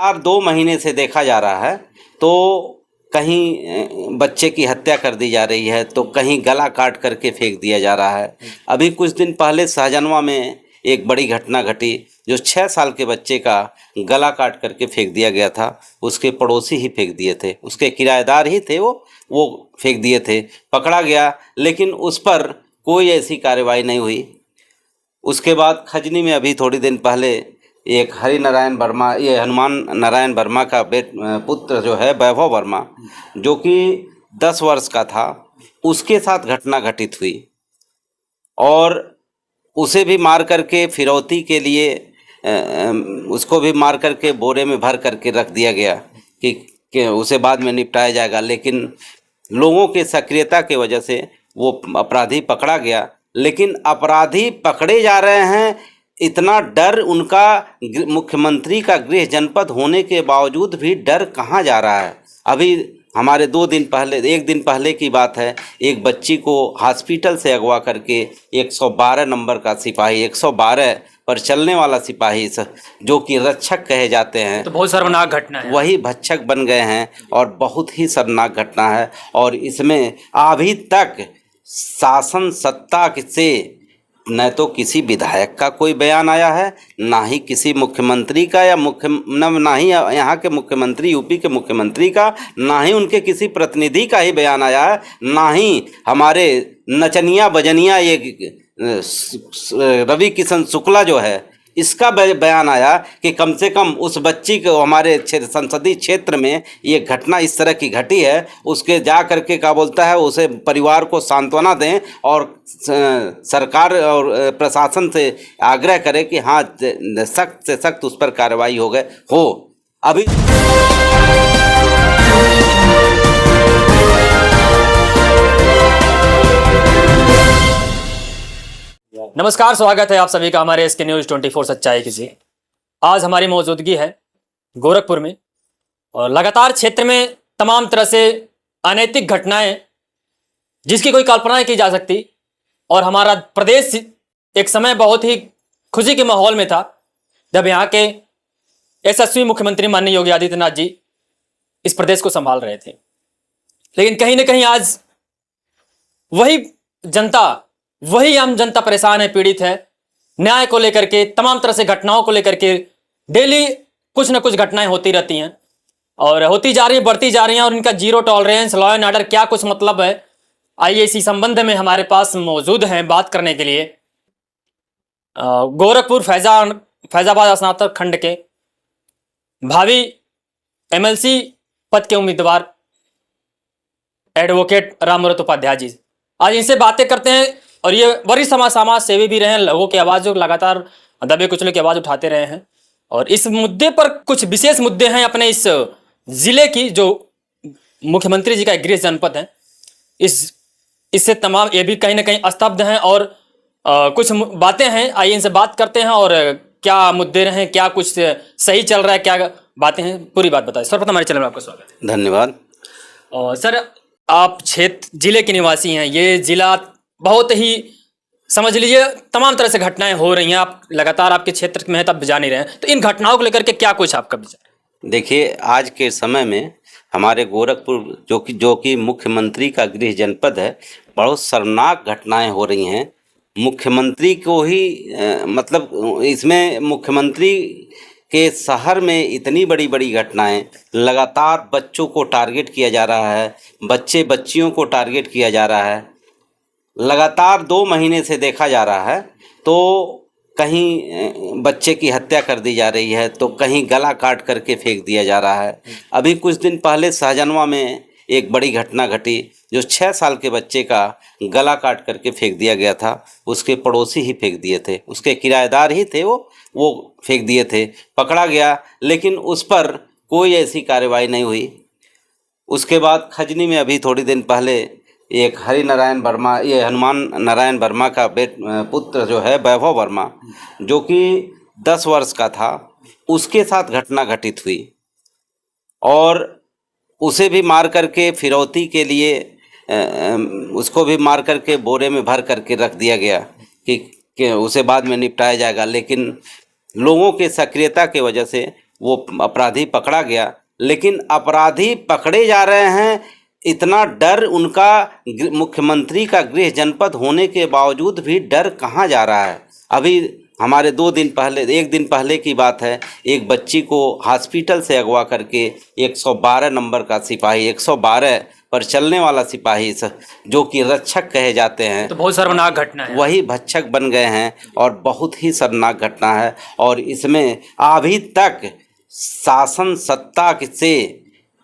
लगातार 2 महीने से देखा जा रहा है तो कहीं बच्चे की हत्या कर दी जा रही है तो कहीं गला काट करके फेंक दिया जा रहा है। अभी कुछ दिन पहले शाहजनवा में एक बड़ी घटना घटी जो 6 साल के बच्चे का गला काट करके फेंक दिया गया था। उसके पड़ोसी ही फेंक दिए थे, उसके किराएदार ही थे, वो फेंक दिए थे। पकड़ा गया लेकिन उस पर कोई ऐसी कार्रवाई नहीं हुई। उसके बाद खजनी में अभी थोड़ी दिन पहले एक हरिनारायण वर्मा, ये हनुमान नारायण वर्मा का पुत्र जो है वैभव वर्मा, जो कि 10 वर्ष का था, उसके साथ घटना घटित हुई और उसे भी मार करके फिरौती के लिए उसको भी मार करके बोरे में भर करके रख दिया गया कि उसे बाद में निपटाया जाएगा। लेकिन लोगों के सक्रियता की वजह से वो अपराधी पकड़ा गया। लेकिन अपराधी पकड़े जा रहे हैं, इतना डर उनका मुख्यमंत्री का गृह जनपद होने के बावजूद भी डर कहाँ जा रहा है। अभी हमारे 1 दिन पहले की बात है, एक बच्ची को हॉस्पिटल से अगवा करके 112 नंबर का सिपाही, 112 पर चलने वाला सिपाही जो कि रक्षक कहे जाते हैं, तो बहुत शर्मनाक घटना है, वही भक्षक बन गए हैं और बहुत ही शर्मनाक घटना है। और इसमें अभी तक शासन सत्ता से न तो किसी विधायक का कोई बयान आया है, ना ही किसी मुख्यमंत्री का या ना ही यहाँ के मुख्यमंत्री, यूपी के मुख्यमंत्री का, ना ही उनके किसी प्रतिनिधि का ही बयान आया है, ना ही हमारे नचनिया बजनिया ये रवि किशन शुक्ला जो है इसका बयान आया कि कम से कम उस बच्ची को, हमारे संसदीय क्षेत्र में ये घटना इस तरह की घटी है, उसके जा करके क्या बोलता है, उसे परिवार को सांत्वना दें और सरकार और प्रशासन से आग्रह करें कि हाँ सख्त से सख्त उस पर कार्रवाई हो। अभी नमस्कार, स्वागत है आप सभी का हमारे एसके न्यूज़ 24 सच्चाई की जी। आज हमारी मौजूदगी है गोरखपुर में और लगातार क्षेत्र में तमाम तरह से अनैतिक घटनाएं जिसकी कोई कल्पना नहीं की जा सकती, और हमारा प्रदेश एक समय बहुत ही खुशी के माहौल में था जब यहाँ के यशस्वी मुख्यमंत्री माननीय योगी आदित्यनाथ जी इस प्रदेश को संभाल रहे थे। लेकिन कहीं ना कहीं आज वही आम जनता परेशान है, पीड़ित है। न्याय को लेकर के, तमाम तरह से घटनाओं को लेकर के डेली कुछ ना कुछ घटनाएं होती रहती हैं और होती जा रही है, बढ़ती जा रही हैं, और इनका zero tolerance, law and order क्या कुछ मतलब है। आइए इसी संबंध में हमारे पास मौजूद हैं बात करने के लिए गोरखपुर फैजाबाद स्नातक खंड के भावी एमएलसी पद के उम्मीदवार एडवोकेट रामव्रत उपाध्याय जी। आज इनसे बातें करते हैं और ये वरिष्ठ समाज सेवी भी रहे हैं, लोगों की आवाज़ जो लगातार दबे कुचले की आवाज़ उठाते रहे हैं, और इस मुद्दे पर कुछ विशेष मुद्दे हैं अपने इस जिले की, जो मुख्यमंत्री जी का गृह जनपद है, इससे तमाम ये भी कहीं ना कहीं स्तब्ध हैं और कुछ बातें हैं। आइए इनसे बात करते हैं और क्या मुद्दे रहे, क्या कुछ सही चल रहा है, क्या बातें हैं, पूरी बात बताइए। सर्वप्रथम हमारे चैनल में आपका स्वागत है। धन्यवाद। और सर, आप क्षेत्र जिले के निवासी हैं, ये जिला बहुत ही समझ लीजिए तमाम तरह से घटनाएं हो रही हैं, आप लगातार आपके क्षेत्र में हैं तब जान ही रहे हैं, तो इन घटनाओं को लेकर के क्या कुछ आपका विचार? देखिए, आज के समय में हमारे गोरखपुर जो कि मुख्यमंत्री का गृह जनपद है, बहुत शर्मनाक घटनाएं हो रही हैं। मुख्यमंत्री को ही मतलब इसमें मुख्यमंत्री के शहर में इतनी बड़ी बड़ी घटनाएं, लगातार बच्चों को टारगेट किया जा रहा है, बच्चियों को टारगेट किया जा रहा है। लगातार 2 महीने से देखा जा रहा है तो कहीं बच्चे की हत्या कर दी जा रही है तो कहीं गला काट करके फेंक दिया जा रहा है। अभी कुछ दिन पहले शाहजनवा में एक बड़ी घटना घटी जो 6 साल के बच्चे का गला काट करके फेंक दिया गया था। उसके पड़ोसी ही फेंक दिए थे, उसके किराएदार ही थे, वो फेंक दिए थे। पकड़ा गया लेकिन उस पर कोई ऐसी कार्रवाई नहीं हुई। उसके बाद खजनी में अभी थोड़ी दिन पहले एक हरिनारायण वर्मा, ये हनुमान नारायण वर्मा का पुत्र जो है वैभव वर्मा, जो कि 10 वर्ष का था, उसके साथ घटना घटित हुई और उसे भी मार करके फिरौती के लिए उसको भी मार करके बोरे में भर करके रख दिया गया कि उसे बाद में निपटाया जाएगा। लेकिन लोगों के सक्रियता की वजह से वो अपराधी पकड़ा गया, लेकिन अपराधी पकड़े जा रहे हैं, इतना डर उनका मुख्यमंत्री का गृह जनपद होने के बावजूद भी डर कहाँ जा रहा है। अभी हमारे 1 दिन पहले की बात है, एक बच्ची को हॉस्पिटल से अगवा करके 112 नंबर का सिपाही, 112 पर चलने वाला सिपाही जो कि रक्षक कहे जाते हैं, तो बहुत शर्मनाक घटना है, वही भक्षक बन गए हैं और बहुत ही शर्मनाक घटना है। और इसमें अभी तक शासन सत्ता से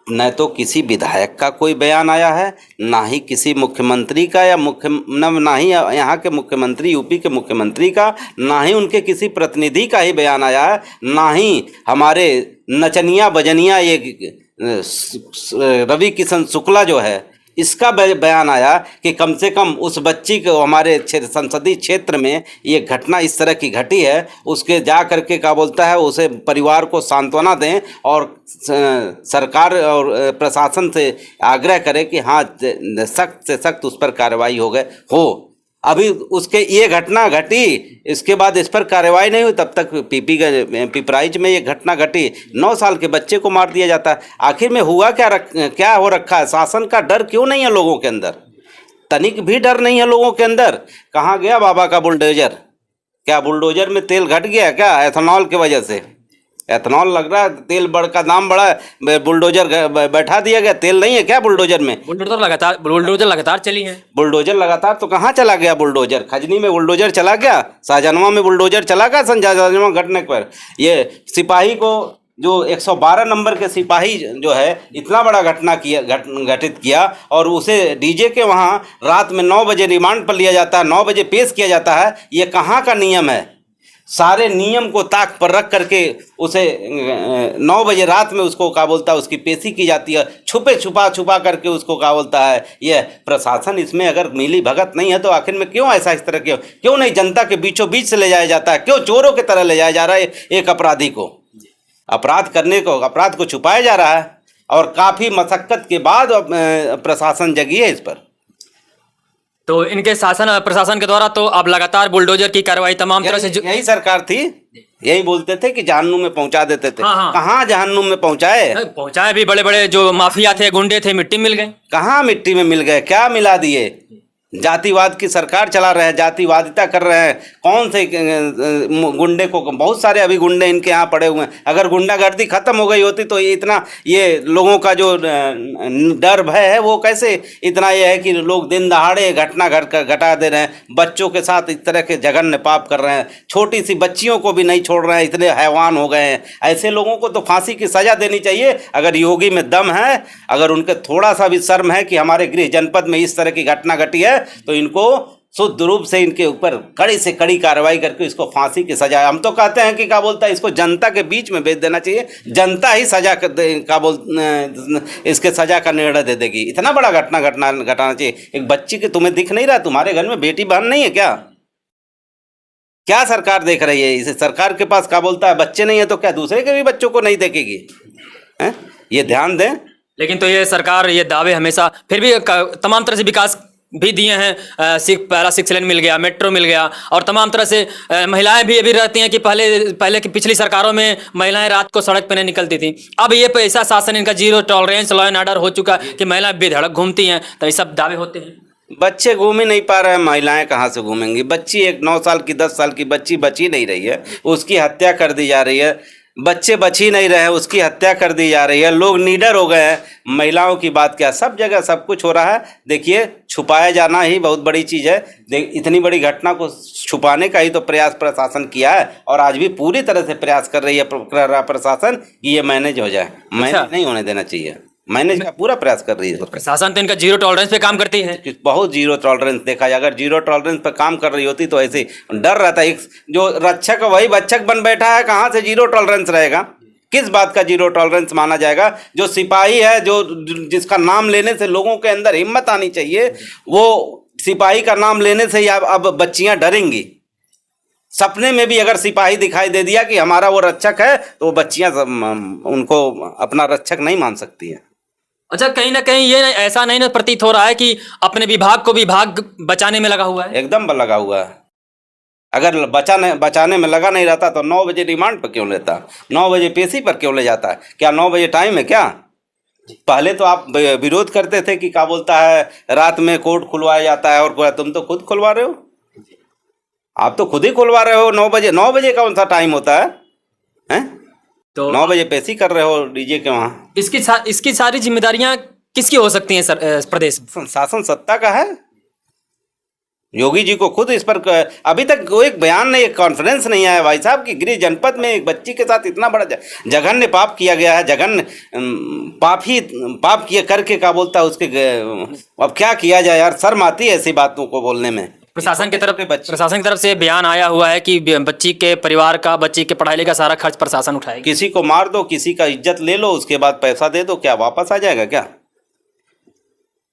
न तो किसी विधायक का कोई बयान आया है, ना ही किसी मुख्यमंत्री का या ना ही यहाँ के मुख्यमंत्री, यूपी के मुख्यमंत्री का, ना ही उनके किसी प्रतिनिधि का ही बयान आया है, ना ही हमारे नचनिया बजनिया ये रवि किशन शुक्ला जो है इसका बयान आया कि कम से कम उस बच्ची को हमारे संसदीय क्षेत्र में ये घटना इस तरह की घटी है, उसके जा करके क्या बोलता है, उसे परिवार को सांत्वना दें और सरकार और प्रशासन से आग्रह करें कि हाँ सख्त से सख्त उस पर कार्रवाई हो। अभी उसके ये घटना घटी, इसके बाद इस पर कार्रवाई नहीं हुई, तब तक पिपराइच में ये घटना घटी, 9 साल के बच्चे को मार दिया जाता है। आखिर में हुआ क्या हो रखा है? शासन का डर क्यों नहीं है लोगों के अंदर? तनिक भी डर नहीं है लोगों के अंदर। कहाँ गया बाबा का बुलडोजर? क्या बुलडोजर में तेल घट गया क्या एथेनॉल की वजह से? एथेनॉल लग रहा है, तेल का दाम बढ़ा है, बुलडोजर बैठा दिया गया, तेल नहीं है क्या बुलडोजर में? बुलडोजर लगातार चली है। बुलडोजर लगातार तो कहाँ चला गया बुलडोजर? खजनी में बुलडोजर चला गया, शाहजहां में बुलडोजर चला गया। शाहजहां घटने पर ये सिपाही को, जो 112 नंबर के सिपाही जो है, इतना बड़ा घटना घटित किया और उसे डीजे के वहाँ रात में 9 बजे रिमांड पर लिया जाता है, 9 बजे पेश किया जाता है। ये कहाँ का नियम है? सारे नियम को ताक पर रख करके उसे 9 बजे रात में उसको क्या बोलता है, उसकी पेशी की जाती है, छुपा करके उसको क्या बोलता है। यह प्रशासन इसमें अगर मिली भगत नहीं है तो आखिर में क्यों ऐसा इस तरह क्यों नहीं जनता के बीचों बीच से ले जाया जाता है? क्यों चोरों की तरह ले जाया जा रहा है एक अपराधी को? अपराध को छुपाया जा रहा है और काफ़ी मशक्क़त के बाद प्रशासन जगी है इस पर। तो इनके प्रशासन के द्वारा तो अब लगातार बुलडोजर की कार्रवाई तमाम तरह से यही सरकार थी, यही बोलते थे कि जहन्नुम में पहुंचा देते थे। हाँ। कहाँ जहन्नुम में पहुंचाए भी? बड़े बड़े जो माफिया थे, गुंडे थे, मिट्टी मिल गए। कहाँ मिट्टी में मिल गए? क्या मिला दिए? जातिवाद की सरकार चला रहे हैं, जातिवादिता कर रहे हैं। कौन से गुंडे को, बहुत सारे अभी गुंडे इनके यहाँ पड़े हुए हैं। अगर गुंडागर्दी खत्म हो गई होती तो ये लोगों का जो डर भय है वो कैसे इतना ये है कि लोग दिन दहाड़े घटना घटा दे रहे हैं, बच्चों के साथ इस तरह के जघन्य पाप कर रहे हैं, छोटी सी बच्चियों को भी नहीं छोड़ रहे हैं, इतने हैवान हो गए हैं। ऐसे लोगों को तो फांसी की सजा देनी चाहिए। अगर योगी में दम है, अगर उनके थोड़ा सा भी शर्म है कि हमारे गृह जनपद में इस तरह की घटना घटी है, तो इनको शुद्ध रूप से इनके ऊपर कड़ी से कड़ी कार्रवाई करके इसको फांसी की सजा, हम तो कहते हैं कि क्या बोलता है, इसको जनता के बीच में भेज देना चाहिए। जनता ही इसके सजा का निर्णय दे देगी। इतना बड़ा घटाना चाहिए। एक बच्ची के तुम्हें दिख नहीं रहा? तुम्हारे घर में बेटी बहन नहीं है क्या? क्या सरकार देख रही है? इसे सरकार के पास क्या बोलता है, बच्चे नहीं है तो क्या दूसरे के भी बच्चों को नहीं देखेगी? हैं? ये ध्यान दें। लेकिन तो ये सरकार ये दावे हमेशा फिर भी तमाम तरह से विकास भी दिए हैं। पहला 6 लेन मिल गया, मेट्रो मिल गया, और तमाम तरह से महिलाएं भी अभी रहती हैं कि पहले की पिछली सरकारों में महिलाएं रात को सड़क पर नहीं निकलती थी। अब ये पैसा शासन इनका 0 टॉलरेंस, लॉ एंड ऑर्डर हो चुका कि महिलाएं बेधड़क घूमती हैं। तो ये सब दावे होते हैं। बच्चे घूम ही नहीं पा रहे हैं, महिलाएं कहाँ से घूमेंगी? बच्ची एक 9 साल की 10 साल की बच्ची बची नहीं रही है, उसकी हत्या कर दी जा रही है। बच्चे बच ही नहीं रहे हैं, उसकी हत्या कर दी जा रही है। लोग निडर हो गए हैं। महिलाओं की बात क्या, सब जगह सब कुछ हो रहा है। देखिए, छुपाया जाना ही बहुत बड़ी चीज़ है। इतनी बड़ी घटना को छुपाने का ही तो प्रयास प्रशासन किया है, और आज भी पूरी तरह से प्रयास कर रहा प्रशासन कि ये मैनेज हो जाए। मैनेज नहीं होने देना चाहिए, मैनेज का पूरा प्रयास कर रही है प्रशासन। तो इनका 0 टॉलरेंस पे काम करती है, बहुत 0 टॉलरेंस देखा जाए। अगर 0 टॉलरेंस पे काम कर रही होती तो ऐसे डर रहता। एक जो रक्षक वही बच्चक बन बैठा है, कहाँ से 0 टॉलरेंस रहेगा? किस बात का 0 टॉलरेंस माना जाएगा? जो सिपाही है, जो जिसका नाम लेने से लोगों के अंदर हिम्मत आनी चाहिए, वो सिपाही का नाम लेने से ही अब बच्चियां डरेंगी। सपने में भी अगर सिपाही दिखाई दे दिया कि हमारा वो रक्षक है, तो वो बच्चियां उनको अपना रक्षक नहीं मान सकती है। अच्छा, कहीं ना कहीं ये ऐसा नहीं ना प्रतीत हो रहा है कि अपने विभाग को विभाग बचाने में लगा हुआ है? एकदम लगा हुआ है। अगर बचाने में लगा नहीं रहता तो 9 बजे रिमांड पर क्यों लेता, 9 बजे पेशी पर क्यों ले जाता है? क्या 9 बजे टाइम है क्या? पहले तो आप विरोध करते थे कि क्या बोलता है रात में कोर्ट खुलवाया जाता है, और तुम तो खुद खुलवा रहे हो, आप तो खुद ही खुलवा रहे हो 9 बजे। 9 बजे कौन सा टाइम होता है, हैं? तो 9 बजे पेशी कर रहे हो डीजे के वहाँ। इसकी सारी जिम्मेदारियां किसकी हो सकती हैं सर प्रदेश में? शासन सत्ता का है। योगी जी को खुद इस पर अभी तक कोई एक बयान नहीं, एक कॉन्फ्रेंस नहीं आया भाई साहब कि गृह जनपद में एक बच्ची के साथ इतना बड़ा जघन्य पाप किया गया है। जघन्य पाप किया करके क्या बोलता है उसके अब क्या किया जाए यार, शर्म आती है ऐसी बातों को बोलने में। प्रशासन की तरफ से बयान आया हुआ है कि बच्ची के परिवार का, बच्ची के पढ़ाई का सारा खर्च प्रशासन उठाएगी। किसी को मार दो, किसी का इज्जत ले लो, उसके बाद पैसा दे दो, क्या वापस आ जाएगा क्या?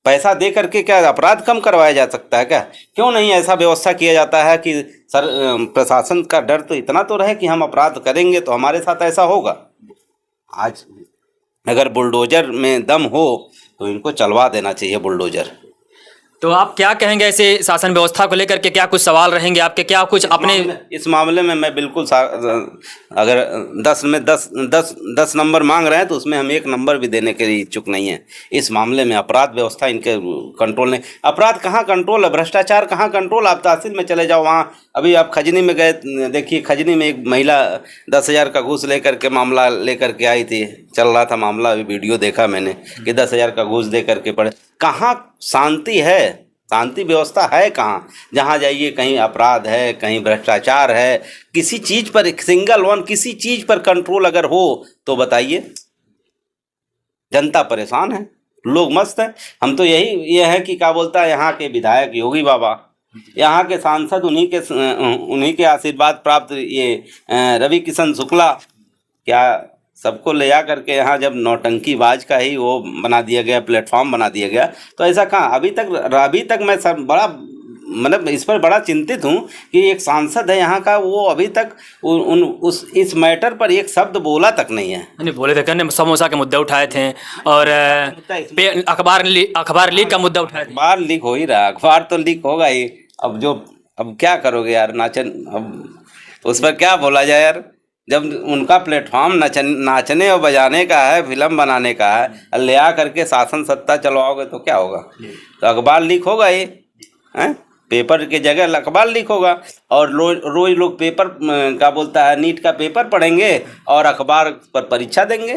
पैसा दे करके क्या अपराध कम करवाया जा सकता है क्या? क्यों नहीं ऐसा व्यवस्था किया जाता है कि सर प्रशासन का डर तो इतना तो रहे कि हम अपराध करेंगे तो हमारे साथ ऐसा होगा। आज अगर बुलडोजर में दम हो तो इनको चलवा देना चाहिए बुलडोजर। तो आप क्या कहेंगे ऐसे शासन व्यवस्था को लेकर के? क्या कुछ सवाल रहेंगे आपके? क्या कुछ अपने इस मामले में मैं बिल्कुल अगर 10 में 10 नंबर मांग रहे हैं तो उसमें हम 1 नंबर भी देने के लिए इच्छुक नहीं है। इस मामले में अपराध व्यवस्था इनके कंट्रोल नहीं। अपराध कहाँ कंट्रोल है, भ्रष्टाचार कहाँ कंट्रोल? आप तहसील में चले जाओ, वहाँ अभी आप खजनी में गए, देखिए खजनी में एक महिला 10,000 का घूस लेकर के मामला लेकर के आई थी, चल रहा था मामला, अभी वीडियो देखा मैंने कि 10,000 का घूस दे करके पड़े। कहाँ शांति है, शांति व्यवस्था है कहाँ? जहाँ जाइए कहीं अपराध है, कहीं भ्रष्टाचार है, किसी चीज़ पर सिंगल वन किसी चीज़ पर कंट्रोल अगर हो तो बताइए। जनता परेशान है, लोग मस्त हैं। हम तो ये है कि क्या बोलता है यहाँ के विधायक योगी बाबा, यहाँ के सांसद उन्हीं के आशीर्वाद प्राप्त ये रवि किशन शुक्ला, क्या सबको ले जा करके यहाँ जब नौटंकीबाज का ही वो बना दिया गया, प्लेटफॉर्म बना दिया गया, तो ऐसा कहाँ अभी तक मैं सब बड़ा मतलब इस पर बड़ा चिंतित हूँ कि एक सांसद है यहाँ का, वो अभी तक इस मैटर पर एक शब्द बोला तक नहीं है। नहीं बोले थे, कहने समोसा के मुद्दे उठाए थे और अखबार लीक का मुद्दा उठाया था। अखबार लीक हो ही रहा, अखबार तो लीक होगा ही। अब क्या करोगे यार, अब उस पर क्या बोला जाए यार? जब उनका प्लेटफॉर्म नाचने और बजाने का है, फिल्म बनाने का है, ले आ करके शासन सत्ता चलवाओगे तो क्या होगा? तो अखबार लीक होगा ही, हैं? पेपर के जगह अखबार लीक होगा, और रोज लोग पेपर क्या बोलता है नीट का पेपर पढ़ेंगे और अखबार पर परीक्षा देंगे।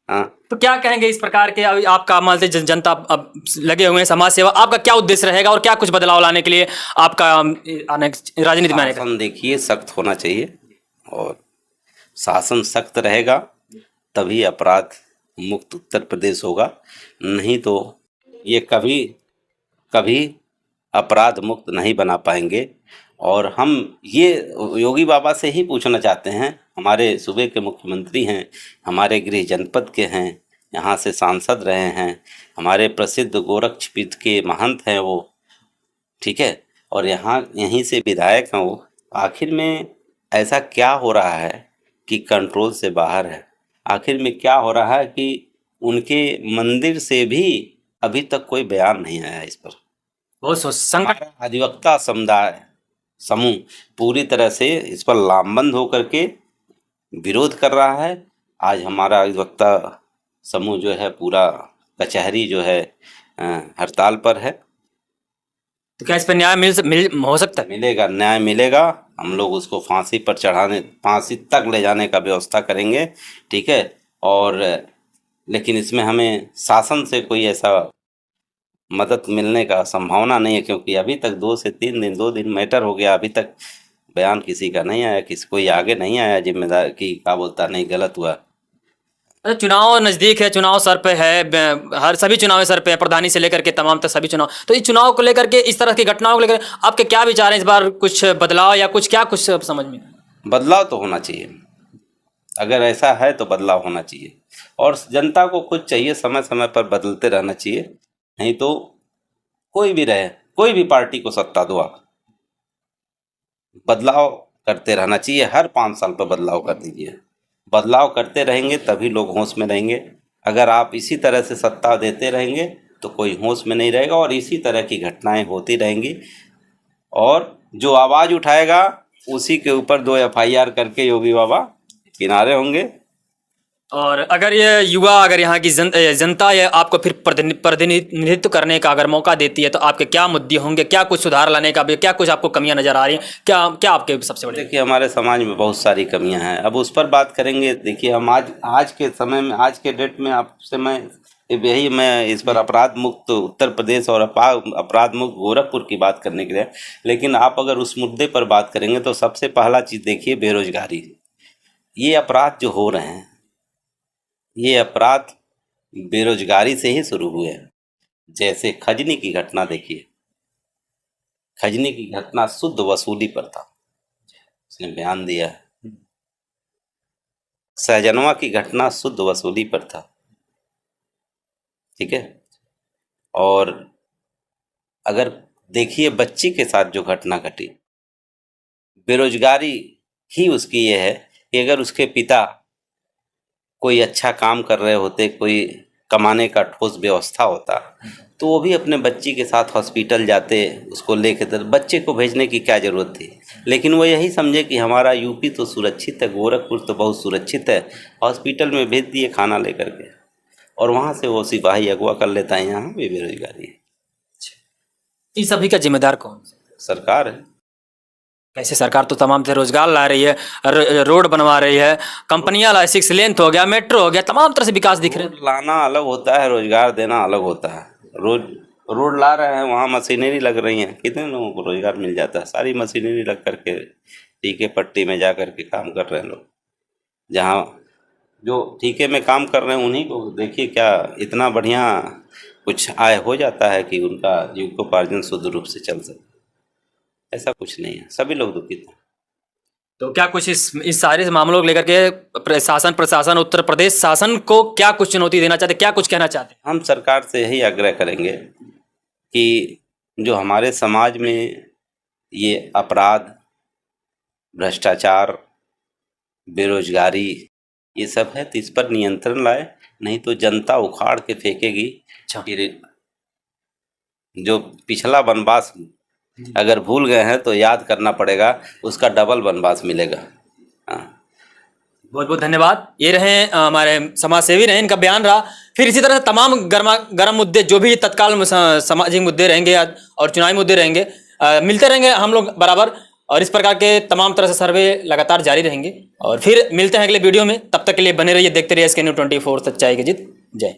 हाँ, तो क्या कहेंगे इस प्रकार के? अभी आपका मान से जनता अब लगे हुए हैं समाज सेवा, आपका क्या उद्देश्य रहेगा और क्या कुछ बदलाव लाने के लिए आपका राजनीति में आने का? देखिए सख्त होना चाहिए, और शासन सख्त रहेगा तभी अपराध मुक्त उत्तर प्रदेश होगा, नहीं तो ये कभी अपराध मुक्त नहीं बना पाएंगे। और हम ये योगी बाबा से ही पूछना चाहते हैं, हमारे सूबे के मुख्यमंत्री हैं, हमारे गृह जनपद के हैं, यहाँ से सांसद रहे हैं, हमारे प्रसिद्ध गोरक्षपीठ के महंत हैं वो, ठीक है, और यहीं से विधायक हैं वो। आखिर में ऐसा क्या हो रहा है कि कंट्रोल से बाहर है? आखिर में क्या हो रहा है कि उनके मंदिर से भी अभी तक कोई बयान नहीं आया इस पर? बहुत संकट। अधिवक्ता समुदाय समूह पूरी तरह से इस पर लामबंद होकर के विरोध कर रहा है। आज हमारा अधिवक्ता समूह जो है पूरा कचहरी जो है हड़ताल पर है। तो क्या इस पर न्याय हो सकता है? मिलेगा, न्याय मिलेगा। हम लोग उसको फांसी पर फांसी तक ले जाने का व्यवस्था करेंगे, ठीक है। और लेकिन इसमें हमें शासन से कोई ऐसा मदद मिलने का संभावना नहीं है, क्योंकि अभी तक 2 दिन मैटर हो गया, अभी तक बयान किसी का नहीं आया, कोई आगे नहीं आया जिम्मेदार की क्या बोलता नहीं गलत हुआ। चुनाव नज़दीक है, चुनाव सर पे है, हर सभी चुनाव सर पे है, प्रधानी से लेकर के तमाम तक सभी चुनाव। तो इस चुनाव को लेकर के, इस तरह की घटनाओं को लेकर आपके क्या विचार हैं? इस बार कुछ बदलाव या क्या कुछ समझ में? बदलाव तो होना चाहिए, अगर ऐसा है तो बदलाव होना चाहिए, और जनता को खुद चाहिए समय समय पर बदलते रहना चाहिए। नहीं तो कोई भी रहे, कोई भी पार्टी को सत्ता दो, आप बदलाव करते रहना चाहिए। हर 5 साल पर बदलाव कर दीजिए, बदलाव करते रहेंगे तभी लोग होश में रहेंगे। अगर आप इसी तरह से सत्ता देते रहेंगे तो कोई होश में नहीं रहेगा, और इसी तरह की घटनाएं होती रहेंगी। और जो आवाज़ उठाएगा उसी के ऊपर 2 FIR करके योगी बाबा किनारे होंगे। और अगर ये युवा, अगर यहाँ की जनता ये आपको फिर प्रतिनिधित्व करने का अगर मौका देती है तो आपके क्या मुद्दे होंगे, क्या कुछ सुधार लाने का भी, क्या कुछ आपको कमियां नजर आ रही हैं, क्या क्या आपके सबसे बड़े? देखिए, हमारे समाज में बहुत सारी कमियां हैं, अब उस पर बात करेंगे। देखिए, हम आज के समय में, आज के डेट में आपसे मैं इस पर अपराध मुक्त उत्तर प्रदेश और अपराध मुक्त गोरखपुर की बात करने के लिए, लेकिन आप अगर उस मुद्दे पर बात करेंगे तो सबसे पहला चीज़ देखिए बेरोजगारी। ये अपराध जो हो रहे हैं, ये अपराध बेरोजगारी से ही शुरू हुए हैं। जैसे खजनी की घटना देखिए, खजनी की घटना शुद्ध वसूली पर था, उसने बयान दिया है। सहजनवा की घटना शुद्ध वसूली पर था, ठीक है। और अगर देखिए बच्ची के साथ जो घटना घटी, बेरोजगारी ही उसकी ये है कि अगर उसके पिता कोई अच्छा काम कर रहे होते, कोई कमाने का ठोस व्यवस्था होता, तो वो भी अपने बच्ची के साथ हॉस्पिटल जाते, उसको लेके तो बच्चे को भेजने की क्या ज़रूरत थी। लेकिन वो यही समझे कि हमारा यूपी तो सुरक्षित है, गोरखपुर तो बहुत सुरक्षित है, हॉस्पिटल में भेज दिए खाना लेकर के, और वहाँ से वो सिपाही अगवा कर लेता है। यहाँ भी बेरोजगारी है। इन सभी का जिम्मेदार कौन? सरकार है। कैसे? सरकार तो तमाम से रोजगार ला रही है, रोड बनवा रही है, कंपनियां ला, 6 लेन हो गया, मेट्रो हो गया, तमाम तरह से विकास दिख रहे हैं। लाना अलग होता है, रोजगार देना अलग होता है। रोड ला रहे हैं, वहाँ मशीनरी लग रही हैं, कितने लोगों को रोजगार मिल जाता है। सारी मशीनरी लग करके ठीके पट्टी में जा करके काम कर रहे हैं लोग। जहाँ जो ठीके में काम कर रहे हैं उन्हीं को देखिए क्या इतना बढ़िया कुछ आय हो जाता है कि उनका जीविकोपार्जन शुद्ध रूप से चल सके। ऐसा कुछ नहीं है, सभी लोग दुखित हैं। तो क्या कुछ इस सारे मामलों को लेकर के प्रशासन उत्तर प्रदेश शासन को क्या कुछ चुनौती देना चाहते, क्या कुछ कहना चाहते? हम सरकार से यही आग्रह करेंगे कि जो हमारे समाज में ये अपराध, भ्रष्टाचार, बेरोजगारी ये सब है, तो इस पर नियंत्रण लाए, नहीं तो जनता उखाड़ के फेंकेगी। जो पिछला वनवास अगर भूल गए हैं तो याद करना पड़ेगा, उसका डबल वनवास मिलेगा। हाँ, बहुत बहुत धन्यवाद। ये रहे हमारे समाज सेवी रहे, इनका बयान रहा। फिर इसी तरह तमाम गर्म मुद्दे जो भी तत्काल सामाजिक मुद्दे रहेंगे और चुनावी मुद्दे रहेंगे, मिलते रहेंगे हम लोग बराबर, और इस प्रकार के तमाम तरह से सर्वे लगातार जारी रहेंगे। और फिर मिलते हैं अगले वीडियो में, तब तक के लिए बने रहिए, देखते रहिए SK News 24, सच्चाई की जीत। जय।